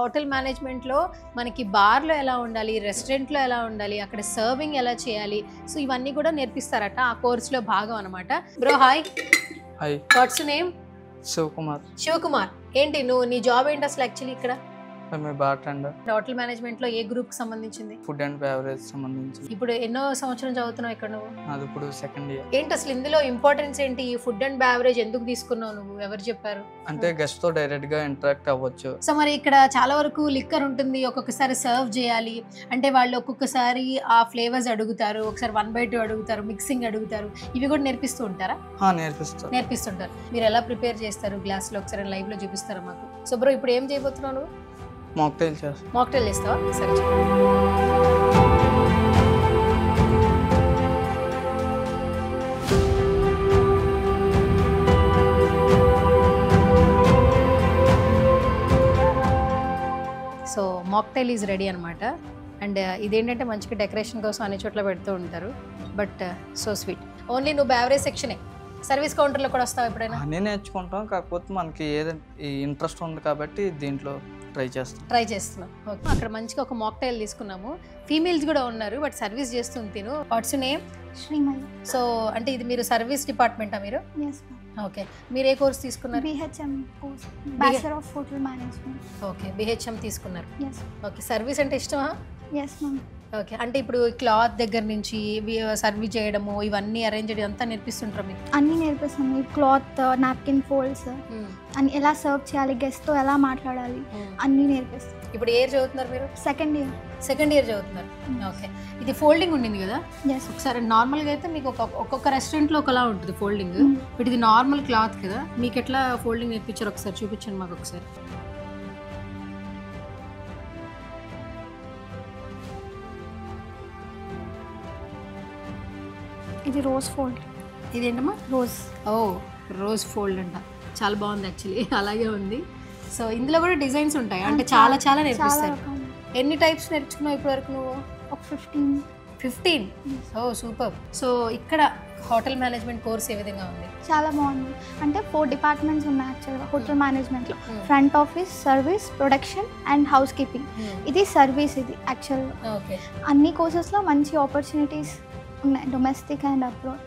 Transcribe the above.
Hotel మేనేజ్మెంట్లో మనకి బార్లో ఎలా ఉండాలి, రెస్టారెంట్లో ఎలా ఉండాలి, అక్కడ సర్వింగ్ ఎలా చేయాలి, సో ఇవన్నీ కూడా నేర్పిస్తారట. ఆ కోర్సులో భాగం అనమాట. Bro hi. Hi. What's name? Shivakumar. Shivakumar. ఏంటి నీ జాబ్ ఏంటి అసలు యాక్చువల్లీ ఇక్కడ? బార్టెండర్. హోటల్ మేనేజ్మెంట్లో ఏ గ్రూప్కి సంబంధించింది? ఫుడ్ అండ్ బెవరేజ్ సంబంధించి. ఇప్పుడు ఎన్నో సంవత్సరం చదువుతున్నావు ఇక్కడ నువ్వు? అది ఇప్పుడు సెకండ్ ఇయర్. ఏంటి అసలు ఇందులో ఇంపార్టెన్స్ ఏంటి? ఈ ఫుడ్ అండ్ బెవరేజ్ ఎందుకు తీసుకున్నావు నువ్వు? ఎవరు చెప్పారు? అంటే గెస్ట్ తో డైరెక్ట్ గా ఇంటరాక్ట్ అవ్వచ్చు. సో మరి ఇక్కడ చాలా వరకు లిక్కర్ ఉంటుంది, ఒక్కొక్కసారి సర్వ్ చేయాలి అంటే వాళ్ళు ఒక్కొక్కసారి ఆ ఫ్లేవర్స్ అడుగుతారు, ఒకసారి 1/2 అడుగుతారు, మిక్సింగ్ అడుగుతారు. ఇవి కూడా నేర్పిస్తూ ఉంటారా? నేర్పిస్తుంటారు. మీరు ఎలా ప్రిపేర్ చేస్తారు గ్లాస్ లో? ఒకసారి లైవ్ లో చూపిస్తారా మాకు? సో బ్రో ఇప్పుడు ఏం చేయబోతున్నావు నువ్వు? మాక్టైల్ చేస్తా. మాక్టైల్ చేస్తావా? సరే. సో మాక్టైల్ ఈజ్ రెడీ అనమాట. అండ్ ఇదేంటంటే మంచిగా డెకరేషన్ కోసం అన్ని చోట్ల పెడుతూ ఉంటారు. But so sweet. ఓన్లీ నువ్వు బెవరేజ్ సెక్షనే, సర్వీస్ కౌంటర్లో కూడా వస్తావు ఎప్పుడైనా? అన్నీ నేర్చుకుంటాం, కాకపోతే మనకి ఏది ఇంట్రెస్ట్ ఉంది కాబట్టి దీంట్లో ట్రై చేస్తున్నాం. ఓకే. అక్కడ మంచిగా ఒక మాక్టైల్ తీసుకున్నాము. ఫీమేల్స్ కూడా ఉన్నారు బట్ సర్వీస్ చేస్తుంది తిను. What's name? శ్రీమతి. సో అంటే ఇది మీరు సర్వీస్ డిపార్ట్మెంటా మీరు? Yes ma'am. ఓకే. మీరు ఏ కోర్స్ తీసుకున్నారు? BHM course, bachelor of hotel management. Okay, BHM తీసుకున్నారు. ఎస్. ఓకే. సర్వీస్ అంటే ఇష్టమా? Yes ma'am. ఓకే. అంటే ఇప్పుడు క్లాత్ దగ్గర నుంచి సర్వీస్ చేయడము, ఇవన్నీ అరేంజ్ చేయడం అంతా నేర్పిస్తుంటారు మీకు? అన్నీ నేర్పిస్తాం. ఈ క్లాత్, నాప్కిన్ ఫోల్డ్స్ అని ఎలా సర్వ్ చేయాలి, గెస్ట్తో ఎలా మాట్లాడాలి అన్నీ నేర్పిస్తాం. ఇప్పుడు ఏ ఇయర్ చదువుతున్నారు మీరు? సెకండ్ ఇయర్ చదువుతున్నారు. ఓకే. ఇది ఫోల్డింగ్ ఉండింది కదా? ఎస్. ఒకసారి నార్మల్గా అయితే మీకు ఒక్కొక్క రెస్టారెంట్లో ఒకలా ఉంటుంది ఫోల్డింగ్, బట్ ఇది నార్మల్ క్లాత్ కదా, మీకు ఎట్లా ఫోల్డింగ్ నేర్పించారు ఒకసారి చూపించండి మాకు ఒకసారి. ఇది రోజ్ ఫోల్డ్. ఇదేంటమ్మా? రోజ్. రోజ్ ఫోల్డ్ అంట. చాలా బాగుంది యాక్చువల్లీ, అలాగే ఉంది. సో ఇందులో కూడా డిజైన్స్ ఉంటాయి అంటే చాలా నేర్పిస్తారు. ఎన్ని టైప్స్ నేర్చుకున్నావు ఇప్పటి వరకు నువ్వు? ఒక 15. ఓ సూపర్. సో ఇక్కడ హోటల్ మేనేజ్మెంట్ కోర్స్ ఏ విధంగా ఉంది? చాలా బాగుంది. అంటే 4 డిపార్ట్మెంట్స్ ఉన్నాయి యాక్చువల్గా హోటల్ మేనేజ్మెంట్లో. Front office, service, production and house keeping. ఇది సర్వీస్. ఇది యాక్చువల్గా ఓకే. అన్ని కోర్సెస్లో మంచి ఆపర్చునిటీస్ ఉన్నాయి, డొమెస్టిక్ అండ్ అబ్రాడ్.